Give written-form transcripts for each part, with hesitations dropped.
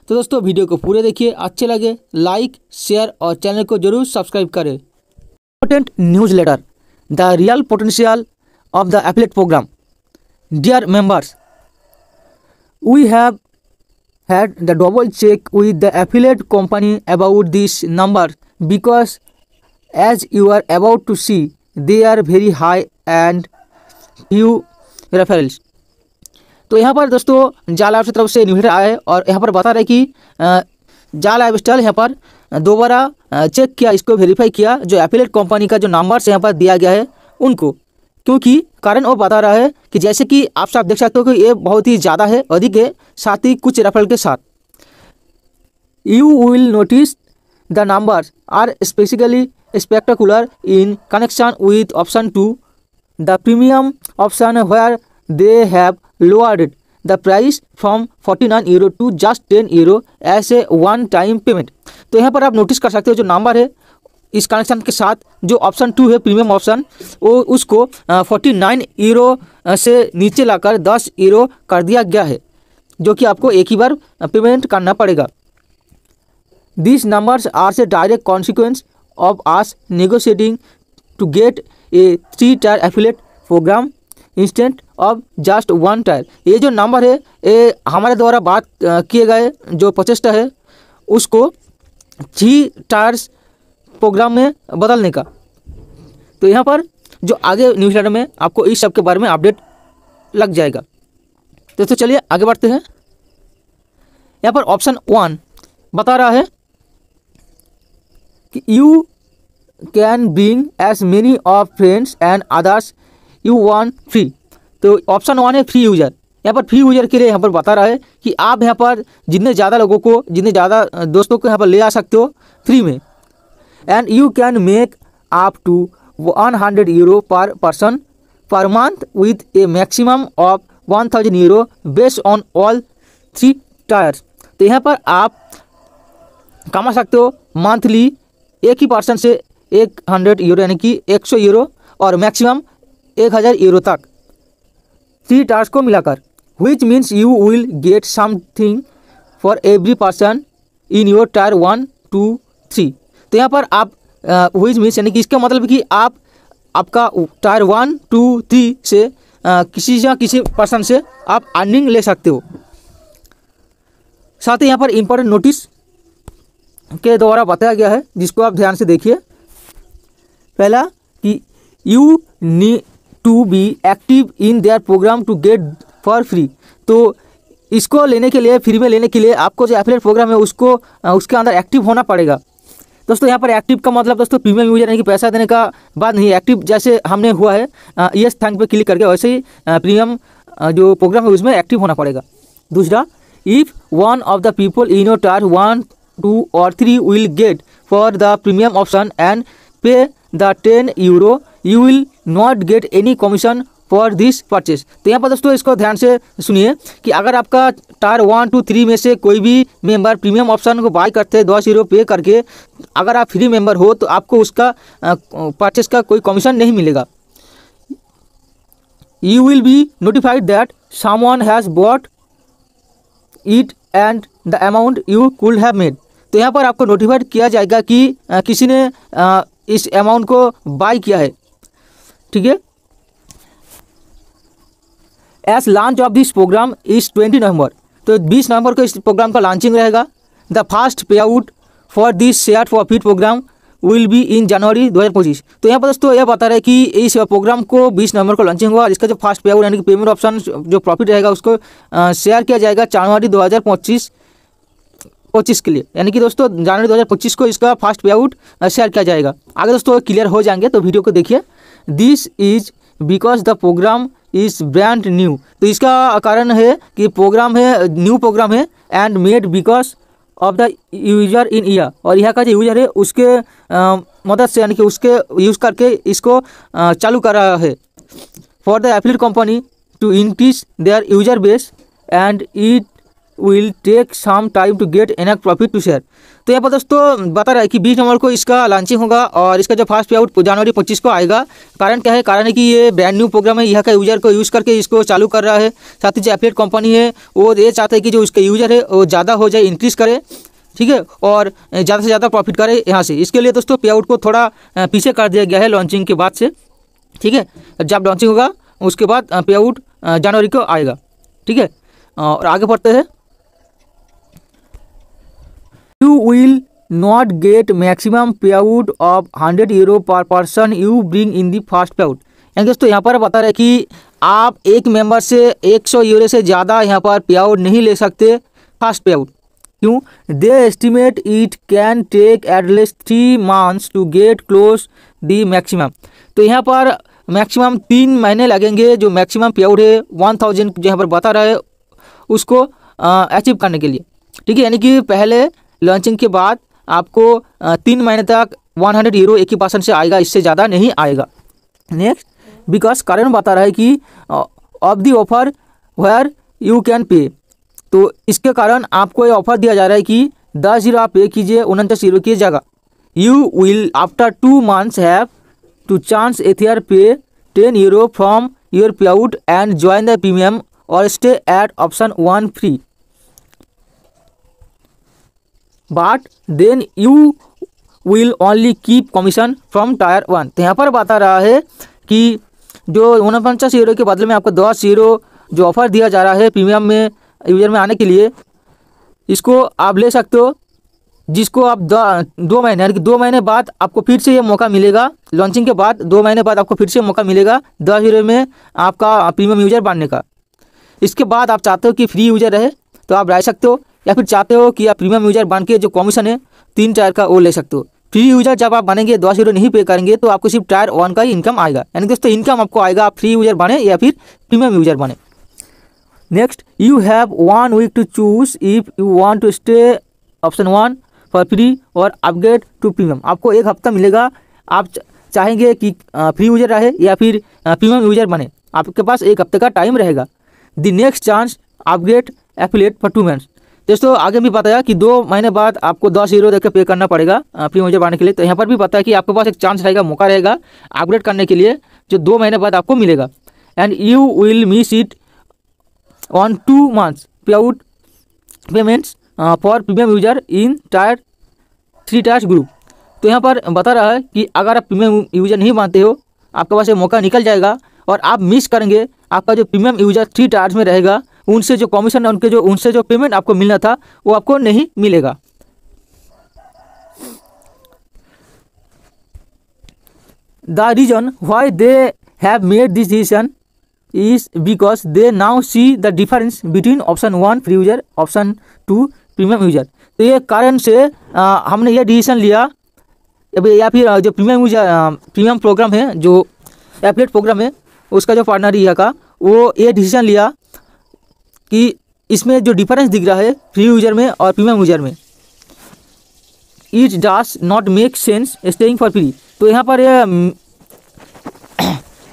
तो दोस्तों वीडियो को पूरे देखिए, अच्छे लगे लाइक शेयर और चैनल को जरूर सब्सक्राइब करें। Important newsletter, the real potential of the affiliate program. Dear members, we have had the double check with the affiliate company about this number because as you are about to see they are very high and few referrals। तो यहाँ पर दोस्तों जाल life की तरफ से newsletter आए और यहाँ पर बता रहे कि जाल लाइफ स्टाइल यहाँ पर दोबारा चेक किया, इसको वेरीफाई किया, जो एफिलिएट कंपनी का जो नंबर्स यहाँ पर दिया गया है उनको, क्योंकि कारण वो बता रहा है कि जैसे कि आप सब देख सकते हो कि ये बहुत ही ज़्यादा है, अधिक है, साथ ही कुछ रेफरल के साथ। You will notice the numbers are specifically spectacular in connection with option 2 the premium option where they have lowered the price from 49 euro to just 10 euro as a one time payment. तो यहाँ पर आप notice कर सकते हो जो number है इस कनेक्शन के साथ, जो ऑप्शन 2 है प्रीमियम ऑप्शन, वो उसको 49 यूरो से नीचे लाकर 10 यूरो कर दिया गया है, जो कि आपको एक ही बार पेमेंट करना पड़ेगा। This numbers are a direct consequence of us negotiating to get a 3 tier affiliate program instant of just 1 tier. ये जो नंबर है ये हमारे द्वारा बात किए गए जो प्रचेष्टा है उसको 3 टायर्स प्रोग्राम में बदलने का। तो यहाँ पर जो आगे न्यूज़लेटर में आपको इस सब के बारे में अपडेट लग जाएगा। तो चलिए आगे बढ़ते हैं। यहाँ पर ऑप्शन 1 बता रहा है कि you can bring as many of friends and others you want free. तो ऑप्शन 1 है फ्री यूजर। यहाँ पर फ्री यूजर के लिए यहाँ पर बता रहा है कि आप यहाँ पर जितने ज़्यादा लोगों को, जितने ज़्यादा दोस्तों को यहाँ पर ले आ सकते हो फ्री में। And you can make up to 100 euro per person per month with a maximum of 1000 euro based on all 3 tiers। तो यहाँ पर आप कमा सकते हो मंथली एक ही पर्सन से 100 यूरो यानी कि 100 यूरो और मैक्सिमम 1000 यूरो तक 3 टायर्स को मिलाकर, which means you will get something for every person in your tier 1 2 3। तो यहाँ पर आप विच मीन्स यानी कि इसका मतलब कि आप आपका टायर 1 2 3 से किसी या किसी पर्सन से आप अर्निंग ले सकते हो। साथ ही यहाँ पर इम्पोर्टेंट नोटिस के द्वारा बताया गया है जिसको आप ध्यान से देखिए। पहला कि you need to be active in their program to get for free. तो इसको लेने के लिए, फ्री में लेने के लिए आपको जो एफिलिएट प्रोग्राम है उसको उसके अंदर एक्टिव होना पड़ेगा। दोस्तों यहाँ पर एक्टिव का मतलब दोस्तों प्रीमियम यूजर यानी कि पैसा देने का बात नहीं, एक्टिव जैसे हमने हुआ है यस थैंक पे क्लिक करके, वैसे ही प्रीमियम जो प्रोग्राम है उसमें एक्टिव होना पड़ेगा। दूसरा, if one of the people in your tier 1 2 और 3 will get for the premium option and pay the 10 euro you will not get any commission for this purchase. तो यहाँ पर दोस्तों इसको ध्यान से सुनिए कि अगर आपका टायर 1 2 3 में से कोई भी मेंबर प्रीमियम ऑप्शन को बाय करते हैं 10 यूरो पे करके, अगर आप फ्री मेंबर हो तो आपको उसका परचेज का कोई कमीशन नहीं मिलेगा। You will be notified that someone has bought it and the amount you could have made. तो यहाँ पर आपको नोटिफाइड किया जाएगा कि किसी ने इस अमाउंट को बाय किया है, ठीक है। As launch of this program is 20 November. तो 20 नवंबर को इस प्रोग्राम का लॉन्चिंग रहेगा। The first pay out for this share profit program will be in January 2025। तो यहाँ पर दोस्तों यह बता रहे हैं कि इस प्रोग्राम को 20 नवंबर को लॉन्चिंग हुआ। इसका जो फर्स्ट पे आउट यानी कि पेमेंट ऑप्शन जो प्रॉफिट रहेगा उसको शेयर किया जाएगा जनवरी 2025 के लिए, यानी कि दोस्तों जनवरी 2025 को इसका फर्स्ट पे आउट शेयर किया जाएगा। आगे दोस्तों क्लियर हो जाएंगे तो वीडियो को देखिए। This is because the program is brand new. तो इसका कारण है कि प्रोग्राम है न्यू प्रोग्राम है and made because of the user in year, और यहाँ का जो यूजर है उसके मदद से यानी कि उसके यूज़ करके इसको चालू कर रहा है। For the affiliate company to increase their user base and it will take some time to get enough profit to share. तो यहाँ पर दोस्तों बता रहा है कि 20 नवंबर को इसका लॉन्चिंग होगा और इसका जो फर्स्ट पे आउट जनवरी 25 को आएगा। कारण क्या है? कारण है कि ये ब्रांड न्यू प्रोग्राम है, यहाँ का यूजर को यूज़ करके इसको चालू कर रहा है। साथ ही जो एफिलिएट कंपनी है वो ये चाहता है कि जो उसके यूजर है वो ज़्यादा हो जाए, इंक्रीज़ करे, ठीक है, और ज़्यादा से ज़्यादा प्रॉफिट करे यहाँ से। इसके लिए दोस्तों पे आउट को थोड़ा पीछे कर दिया गया है लॉन्चिंग के बाद से, ठीक है। जब लॉन्चिंग होगा उसके बाद पे आउट जनवरी को आएगा, ठीक है। और आगे बढ़ते हैं। You will not get maximum पे आउट ऑफ 100 यूरो पर person you bring in the first pay out. यानी दोस्तों यहाँ पर बता रहे हैं कि आप एक मेंबर से 100 यूरो से ज़्यादा यहाँ पर पे आउट नहीं ले सकते फर्स्ट पे आउट। क्यों? They estimate it can take at least 3 months to get close the maximum. तो यहाँ पर मैक्सिमम 3 महीने लगेंगे जो मैक्सिमम पे आउट है 1000 जो यहाँ पर बता रहा है उसको अचीव करने के लिए, ठीक है। यानी कि पहले लॉन्चिंग के बाद आपको 3 महीने तक 100 यूरो एक ही पर्सन से आएगा, इससे ज़्यादा नहीं आएगा। नेक्स्ट, बिकॉज कारण बता रहा है कि of the offer where you can pay. तो इसके कारण आपको ये ऑफर दिया जा रहा है कि 10 यूरो आप पे कीजिए 29 यूरो की जगह। You will after 2 months have to chance either pay 10 euro from your pay out and join the premium और stay at option 1 free, but then you will only keep commission from tier 1। तो यहाँ पर बता रहा है कि जो 49 euro के बदले में आपको 10 यूरो जो ऑफर दिया जा रहा है प्रीमियम में यूजर में आने के लिए, इसको आप ले सकते हो, जिसको आप 2 महीने यानी कि 2 महीने बाद आपको फिर से ये मौका मिलेगा। लॉन्चिंग के बाद 2 महीने बाद आपको फिर से मौका मिलेगा 10 यूरो में आपका प्रीमियम यूजर बनने का। इसके बाद आप चाहते हो कि फ्री यूजर रहे तो आप रह सकते हो, या फिर चाहते हो कि आप प्रीमियम यूजर बन के जो कमीशन है 3 टायर का वो ले सकते हो। फ्री यूजर जब आप बनेंगे 10 यूरो नहीं पे करेंगे तो आपको सिर्फ टायर 1 का ही इनकम आएगा। यानी दोस्तों इनकम आपको आएगा आप फ्री यूजर बने या फिर प्रीमियम यूजर बने। Next, you have 1 week to choose if you want to stay option 1 for free और अपग्रेड टू प्रीमियम। आपको 1 हफ्ता मिलेगा, आप चाहेंगे कि फ्री यूजर रहे या फिर प्रीमियम यूजर बने, आपके पास 1 हफ्ते का टाइम रहेगा। The next chance upgrade affiliate for 2 months। दोस्तों आगे भी बताया कि 2 महीने बाद आपको 10 यूरो देकर पे करना पड़ेगा फ्री यूजर बनने के लिए। तो यहाँ पर भी बताया कि आपके पास एक चांस रहेगा, मौका रहेगा अपग्रेड करने के लिए जो 2 महीने बाद आपको मिलेगा। And you will miss it on 2 months पे out payments for premium user in tyre 3 tyres group. तो यहाँ पर बता रहा है कि अगर आप प्रीमियम यूजर नहीं मानते हो आपके पास ये मौका निकल जाएगा और आप मिस करेंगे। आपका जो प्रीमियम यूजर 3 टायर्स में रहेगा उनसे जो कमीशन है उनसे जो पेमेंट आपको मिलना था वो आपको नहीं मिलेगा। The reason why they have made this decision is because they now see the difference between option 1 free user option 2 premium user. तो ये कारण से हमने ये डिसीजन लिया, या फिर जो प्रीमियम प्रोग्राम है जो एफिलिएट प्रोग्राम है उसका जो पार्टनर यहाँ का वो ये डिसीजन लिया कि इसमें जो डिफरेंस दिख रहा है फ्री यूजर में और प्रीमियम यूजर में, it does not make sense staying for free. तो यहाँ पर यह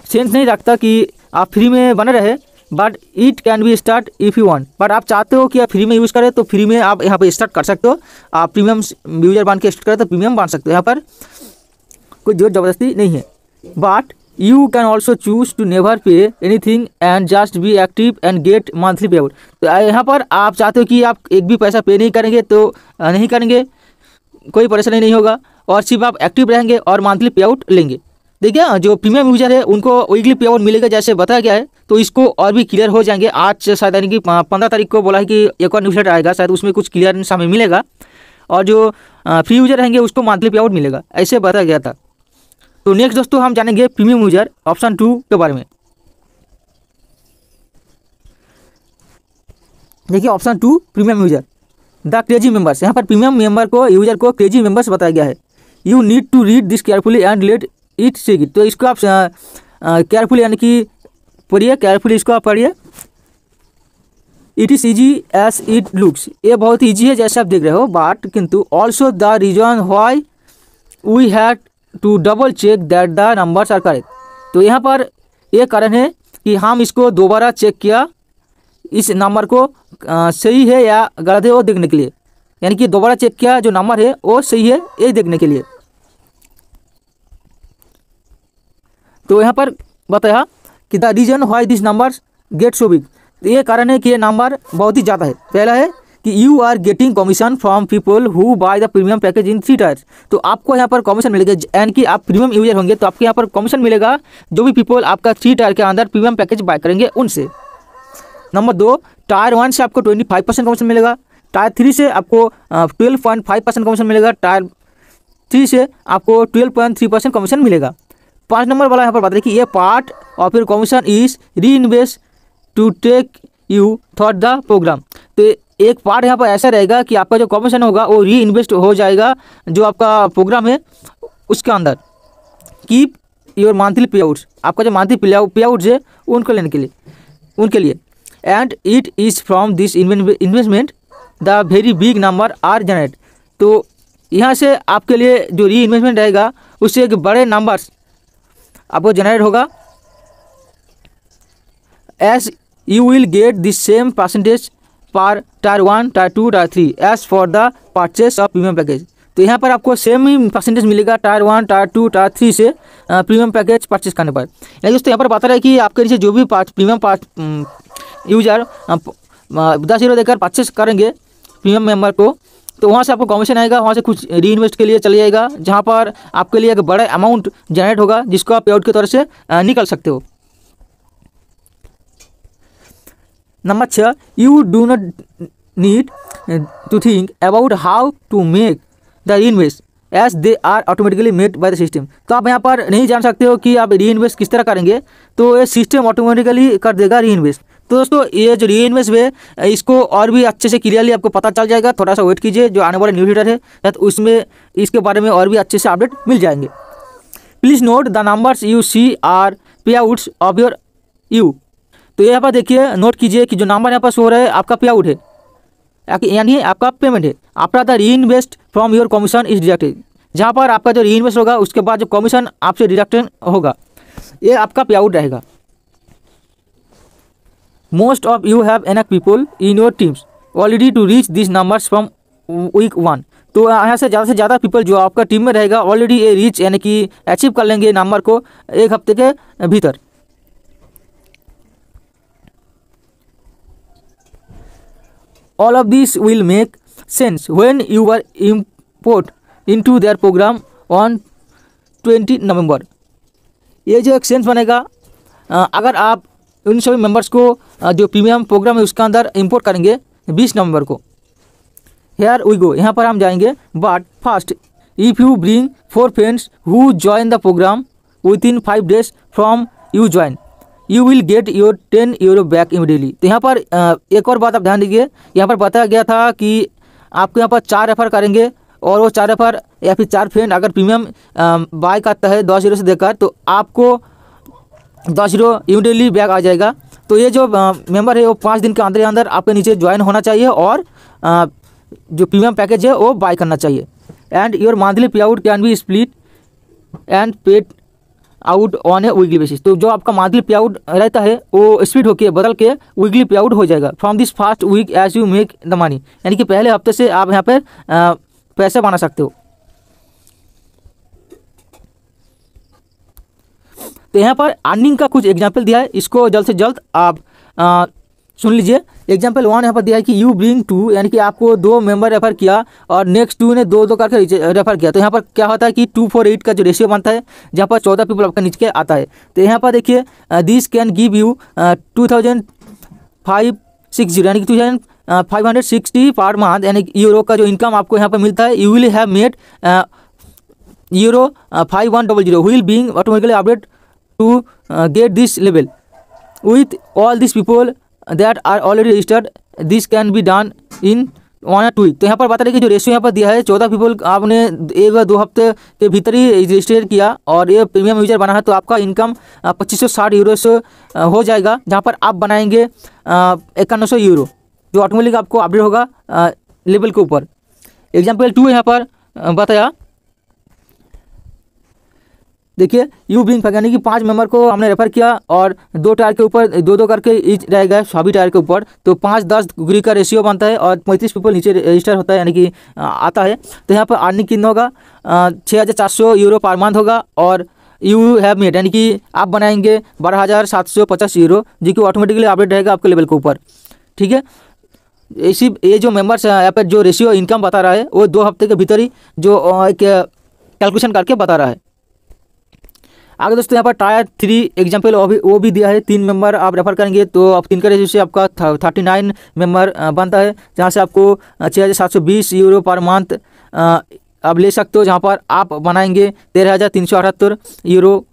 सेंस नहीं रखता कि आप फ्री में बने रहे, but it can be start if you want. But आप चाहते हो कि आप फ्री में यूज़ करें तो फ्री में आप यहाँ पर स्टार्ट कर सकते हो। आप प्रीमियम यूजर बन के स्टार्ट करें तो प्रीमियम बन सकते हो, यहाँ पर कोई जोर ज़बरदस्ती नहीं है। But you can also choose to never pay anything and just be active and get monthly payout। तो यहाँ पर आप चाहते हो कि आप एक भी पैसा पे नहीं करेंगे तो नहीं करेंगे, कोई परेशानी नहीं होगा और सिर्फ आप एक्टिव रहेंगे और मंथली पे आउट लेंगे। देखिए जो प्रीमियम यूजर है उनको वीकली पे आउट मिलेगा जैसे बताया गया है, तो इसको और भी क्लियर हो जाएंगे। आज शायद यानी कि 15 तारीख को बोला है कि एक और न्यूज़लेटर आएगा, शायद उसमें कुछ क्लियरेंस हमें मिलेगा और जो फ्री यूजर रहेंगे उसको मंथली पे आउट मिलेगा, ऐसे बताया गया था। तो नेक्स्ट दोस्तों हम जानेंगे प्रीमियम यूजर ऑप्शन 2 के बारे में। देखिए option 2 premium user the crazy members. यहाँ पर प्रीमियम मेंबर को यूजर को क्रेजी मेंबर्स बताया गया है। You need to read this carefully and let it see it. तो इसको आप केयरफुली यानी कि पढ़िए, केयरफुली इसको आप पढ़िए। It is easy as it looks. ये बहुत ईजी है जैसे आप देख रहे हो, बट किंतु also the reason why we had to double check that the numbers are correct. तो यहाँ पर एक कारण है कि हम इसको दोबारा चेक किया इस नंबर को सही है या गलत है वो देखने के लिए, यानी कि दोबारा चेक किया जो नंबर है वो सही है ये देखने के लिए। तो यहाँ पर बताया कि the reason why this number get so big, ये कारण है कि ये नंबर बहुत ही ज़्यादा है। पहला है कि you are getting commission from people who buy the premium package in 3 tiers, तो आपको यहाँ पर कमीशन मिलेगा, यानी कि आप प्रीमियम यूजर होंगे तो आपको यहाँ पर कमीशन मिलेगा जो भी पीपल आपका 3 टायर के अंदर प्रीमियम पैकेज बाय करेंगे उनसे। नंबर 2, टायर 1 से आपको 25% कमीशन मिलेगा, टायर 3 से आपको 12.5% कमीशन मिलेगा, टायर 3 से आपको 12.3% कमीशन मिलेगा। 5 नंबर वाला यहाँ पर बता रहे कि ये part of your commission is reinvest to take you through the program, तो एक पार्ट यहाँ पर ऐसा रहेगा कि आपका जो कमीशन होगा वो री इन्वेस्ट हो जाएगा जो आपका प्रोग्राम है उसके अंदर। Keep your monthly payouts, आपका जो मंथली पे आउट्स है उनके लिए and it is from this investment the very big number are generate, तो यहाँ से आपके लिए जो री इन्वेस्टमेंट रहेगा उससे एक बड़े नंबर्स आपको जनरेट होगा। As you will get this same percentage per tier 1, tier 2, tier 3 as for the purchase of premium package, तो यहाँ पर आपको सेम ही परसेंटेज मिलेगा टायर 1, टायर 2, टायर 3 से प्रीमियम पैकेज परचेस करने पर। यानी दोस्तों यहाँ पर बता रहा है कि आपके नीचे जो भी प्रीमियम यूजर 10 यूरो देकर परचेस करेंगे प्रीमियम मेंबर को, तो वहाँ से आपको कमीशन आएगा, वहाँ से कुछ री इन्वेस्ट के लिए चले जाएगा जहाँ पर आपके लिए एक बड़ा अमाउंट जनरेट होगा जिसको आप पे आउट के तौर से निकल सकते हो। Number 6, you do not need to think about how to make the reinvest as they are automatically made by the system, तो आप यहाँ पर नहीं जान सकते हो कि आप री इन्वेस्ट किस तरह करेंगे, तो ये सिस्टम ऑटोमेटिकली कर देगा री इन्वेस्ट। तो दोस्तों ये जो री इन्वेस्ट है इसको और भी अच्छे से क्लियरली आपको पता चल जाएगा, थोड़ा सा वेट कीजिए, जो आने वाले न्यूज़लेटर है तो उसमें इसके बारे में और भी अच्छे से अपडेट मिल जाएंगे। Please note the numbers you see are payouts of your you, तो यहाँ पर देखिए नोट कीजिए कि जो नंबर यहाँ पर शो रहा है आपका पे आउट है, यानी आपका पेमेंट है। आफ्टर द री invest from your commission is deducted, जहाँ पर आपका जो री इन्वेस्ट होगा उसके बाद जो कमीशन आपसे डिडक्टेड होगा ये आपका पे आउट रहेगा। Most of you have enough people in your teams already to reach this numbers from week 1, तो यहाँ से ज़्यादा पीपल जो आपका टीम में रहेगा ऑलरेडी ये रीच यानी कि अचीव कर लेंगे नंबर को एक हफ्ते के भीतर। All of these will make sense when you are import into their program on 20 नवंबर, ये जो एक सेंस बनेगा अगर आप उन सभी मेंबर्स को जो प्रीमियम प्रोग्राम है उसके अंदर इंपोर्ट करेंगे 20 नवंबर को। हेयर वी गो, यहाँ पर हम जाएंगे, but first if you bring 4 friends who join the program within 5 days from you join you will get your 10 euro back immediately. तो यहाँ पर एक और बात आप ध्यान दीजिए, यहाँ पर बताया गया था कि आपको यहाँ पर 4 रेफर करेंगे और वो 4 रेफर या फिर 4 फ्रेंड अगर प्रीमियम बाय करता है 10 यूरो से देकर तो आपको 10 यूरो इमीडिएटली बैक आ जाएगा। तो ये जो मेंबर है वो 5 दिन के अंदर आपके नीचे ज्वाइन होना चाहिए और जो प्रीमियम पैकेज है वो बाय करना चाहिए। एंड योर मंथली पे out can be split and paid out on A weekly basis, तो जो आपका मंथली पे आउट रहता है वो स्प्लिट होकर बदल के वीकली पे आउट हो जाएगा। From this first week as you make the money, यानी कि पहले हफ्ते से आप यहाँ पर पैसे बना सकते हो। तो यहाँ पर अर्निंग का कुछ एग्जाम्पल दिया है, इसको जल्द से जल्द आप सुन लीजिए। एग्जाम्पल 1 यहाँ पर दिया है कि यू ब्रिंग 2, यानी कि आपको 2 मेंबर रेफर किया और नेक्स्ट 2 ने 2 करके रेफर किया, तो यहाँ पर क्या होता है कि 2:8 का जो रेशियो बनता है जहाँ पर 14 पीपल आपका नीचे आता है। तो यहाँ पर देखिए दिस कैन गिव यू 2560 यानी कि 2560 पर मंथ, यानी यूरो का जो इनकम आपको यहाँ पर मिलता है। You will have made euro 5100 will being automatically update to get this level with all this people that are already registered, this can be done in 1 or 2 week। तो यहाँ पर बता रहे कि जो रेशियो यहाँ पर दिया है 14 पीपल आपने 1 या 2 हफ्ते के भीतर ही रजिस्टर किया और ये प्रीमियम यूजर बना है तो आपका इनकम 2560 यूरो से हो जाएगा, जहाँ पर आप बनाएंगे 5100 यूरो जो ऑटोमेटिक आपको अपडेट होगा लेवल के ऊपर। एग्जाम्पल 2 यहाँ पर बताया देखिए यू बिंग फैक्ट यानी कि 5 मेंबर को हमने रेफर किया और 2 टायर के ऊपर 2-2 करके ईच रहेगा सभी टायर के ऊपर, तो 5-10 डिग्री का रेशियो बनता है और 35 पीपल नीचे रजिस्टर होता है यानी कि आता है। तो यहाँ पर अर्निंग कितना होगा 6,400 यूरो पर मंथ होगा और यू हैव मेड यानी कि आप बनाएंगे 12,750 यूरो, जो कि ऑटोमेटिकली अपडेट रहेगा आपके लेवल के ऊपर। ठीक है, इसी ये जो मेंबर्स यहाँ पर जो रेशियो इनकम बता रहा है वो 2 हफ्ते के भीतर ही जो एक कैलकुलेशन करके बता रहा है। आगे दोस्तों यहाँ पर टायर 3 एग्जाम्पल वो भी दिया है। 3 मेंबर आप रेफर करेंगे तो आप 3 का रेशियो से आपका 39 मेंबर बनता है, जहाँ से आपको 6,720 यूरो पर मंथ आप ले सकते हो, जहाँ पर आप बनाएंगे 13,378 यूरो।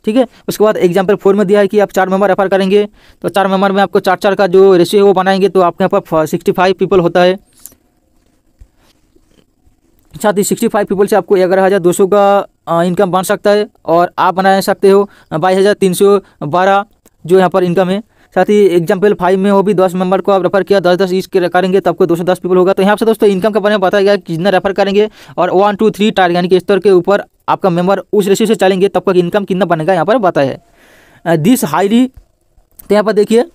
ठीक है, उसके बाद एग्जाम्पल 4 में दिया है कि आप 4 मेंबर रेफर करेंगे तो 4 मेंबर में आपको 4-4 का जो रेशियो है वो बनाएंगे तो आपके यहाँ पर 65 पीपल होता है। साथ ही 65 पीपल से आपको 11,200 का इनकम बन सकता है और आप बना सकते हो 22,312 जो यहाँ पर इनकम है। साथ ही एग्जाम्पल 5 में वो भी 10 मेंबर को आप रेफर किया 10-10 ईच करेंगे तो आपको 210 पीपल होगा। तो यहाँ से दोस्तों इनकम के बारे में बताया गया कि जितना रेफर करेंगे और 1, 2, 3 टारगेट यानी कि स्तर के ऊपर आपका मेंबर उस रेशियो से चलेंगे तब तक इनकम कितना बनेगा यहाँ पर बताया है। दिस हाईली, तो यहाँ पर देखिए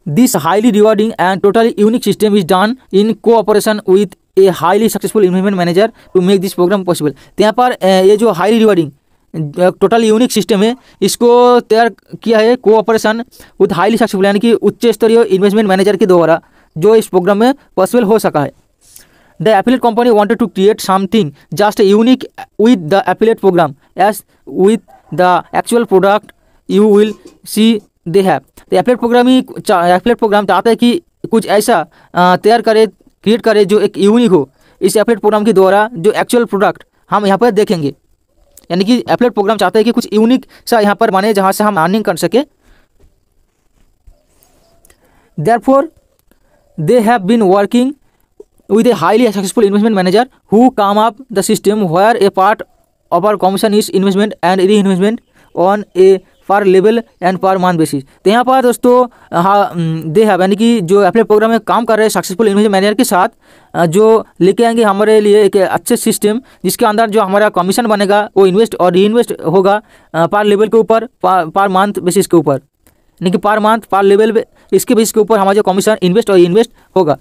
this highly rewarding and totally unique system is done in cooperation with a highly successful investment manager to make this program possible. तो यहाँ पर ये जो highly rewarding total unique system है इसको तैयार किया है कोऑपरेशन विथ हाईली सक्सेसफुल यानी कि उच्च स्तरीय इन्वेस्टमेंट मैनेजर के द्वारा जो इस प्रोग्राम में पॉसिबल हो सका है। The affiliate company wanted to create something just unique with the affiliate program as with the actual product you will see they have. तो एफिलिएट प्रोग्राम चाहता है कि कुछ ऐसा तैयार करे क्रिएट करे जो एक यूनिक हो इस एफिलिएट प्रोग्राम के द्वारा, जो एक्चुअल प्रोडक्ट हम यहाँ पर देखेंगे। यानी कि एफिलिएट प्रोग्राम चाहता है कि कुछ यूनिक सा यहाँ पर बने जहाँ से हम अर्निंग कर सके। Therefore they have been working with a highly successful investment manager who come up the system where a part of our commission is investment and reinvestment on a पर level and per month basis. तो यहाँ पर दोस्तों they have यानी कि जो affiliate programme में काम कर रहे हैं सक्सेसफुल इन्वेस्टमेंट मैनेजर के साथ जो लेके आएंगे हमारे लिए एक अच्छे सिस्टम जिसके अंदर जो हमारा कमीशन बनेगा वो इन्वेस्ट और री इन्वेस्ट होगा पर लेवल के ऊपर पर मंथ बेसिस के ऊपर, यानी कि पर मंथ पर लेवल इसके बेसिस के ऊपर हमारा जो कमीशन इन्वेस्ट और इन्वेस्ट होगा।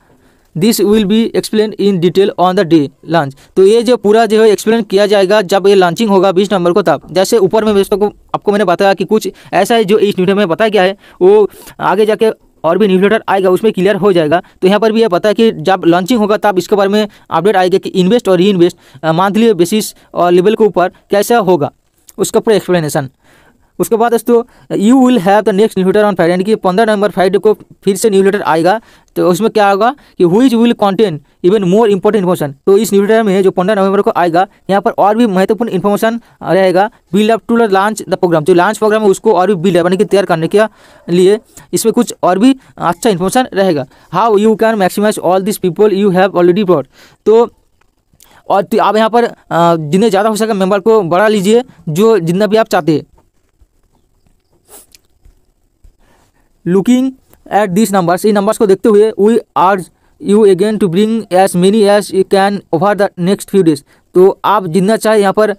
This will be explain in detail on the day launch. तो ये जो पूरा जो है एक्सप्लेन किया जाएगा जब ये लॉन्चिंग होगा 20 नवंबर को। तब जैसे ऊपर में आपको मैंने बताया कि कुछ ऐसा है जो इस न्यूज़लेटर में बताया गया है वो आगे जाके और भी न्यूज़लेटर आएगा उसमें क्लियर हो जाएगा। तो यहाँ पर भी ये पता है कि जब लॉन्चिंग होगा तब इसके बारे में अपडेट आएगा कि इन्वेस्ट और री इन्वेस्ट मंथली बेसिस और लेवल के ऊपर कैसा होगा उसका पूरा एक्सप्लेनेशन। उसके बाद दोस्तों you will have the next newsletter on Friday यानी कि 15 नवंबर फ्राइडे को फिर से न्यूज़लेटर आएगा। तो उसमें क्या होगा कि which will contain even more important information. तो इस न्यूज़लेटर में जो 15 नवंबर को आएगा यहाँ पर और भी महत्वपूर्ण इन्फॉर्मेशन रहेगा build up to launch the program. जो लॉन्च प्रोग्राम है उसको और भी बिल्ड यानी कि तैयार करने के लिए इसमें कुछ और भी अच्छा इन्फॉर्मेशन रहेगा। How you can maximise all this people you have already brought. तो और तो आप यहाँ पर जितने ज़्यादा हो सके मेंबर को बढ़ा लीजिए जो जितना भी आप चाहते हैं। लुकिंग एट दिस नंबर्स, इन नंबर्स को देखते हुए we urge you again to bring as many as you can over the next few days. तो आप जितना चाहे यहाँ पर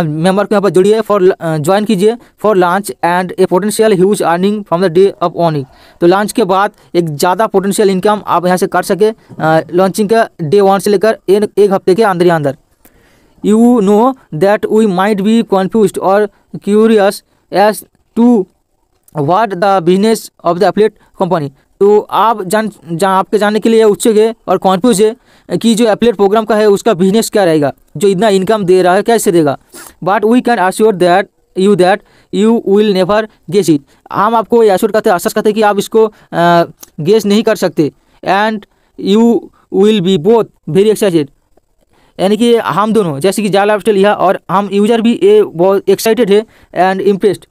मेंबर को यहाँ पर जोड़िए फॉर ज्वाइन कीजिए for launch and A potential huge earning from the day of ऑनिंग। तो लॉन्च के बाद एक ज़्यादा पोटेंशियल इनकम आप यहाँ से कर सके लॉन्चिंग का डे 1 से लेकर एक हफ्ते के अंदर ही अंदर। You know that we might be confused और curious as to what the business of the affiliate company. तो आप आपके जानने के लिए उत्सुक है और कॉन्फ्यूज है कि जो एफिलिएट प्रोग्राम का है उसका बिजनेस क्या रहेगा, जो इतना इनकम दे रहा है कैसे देगा। But we can assure that you will never guess it. हम आपको एश्योर करते आश्वास करते कि आप इसको गेस नहीं कर सकते। And you will be both very excited, यानी कि हम दोनों जैसे कि जाल लाइफस्टाइल लिया और हम यूजर भी ये बहुत एक्साइटेड है and impressed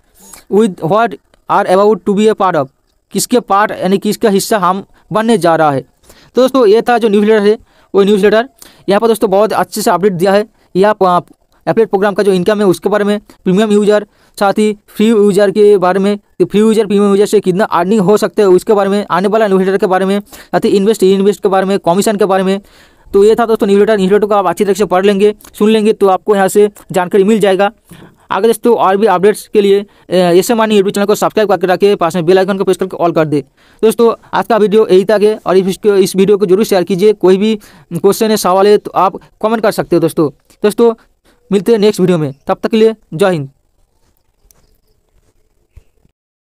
with what are about to be a part of, किसके पार्ट यानी किसका हिस्सा हम बनने जा रहा है। तो दोस्तों ये था जो न्यूज़लेटर है वो न्यूज़लेटर यहाँ पर दोस्तों बहुत अच्छे से अपडेट दिया है। यहाँ एफिलिएट प्रोग्राम का जो इनकम है उसके बारे में, प्रीमियम यूजर साथ ही फ्री यूजर के बारे में, तो फ्री यूजर प्रीमियम यूजर से कितना अर्निंग हो सकते हैं उसके बारे में, आने वाला न्यूज़लेटर के बारे में, साथ ही इन्वेस्ट के बारे में, कमीशन के बारे में, तो ये था दोस्तों न्यूज़लेटर को आप अच्छी तरह से पढ़ लेंगे, सुन लेंगे तो आपको यहाँ से जानकारी मिल जाएगा। आगे दोस्तों और भी अपडेट्स के लिए SMR अर्निंग यूट्यूब चैनल को सब्सक्राइब करके रखे, पास में बेल आइकन को प्रेस करके ऑल कर दे। दोस्तों आज का वीडियो यही तक है और इस वीडियो को जरूर शेयर कीजिए। कोई भी क्वेश्चन है, सवाल है तो आप कमेंट कर सकते हो दोस्तों। मिलते हैं नेक्स्ट वीडियो में, तब तक के लिए जय हिंद।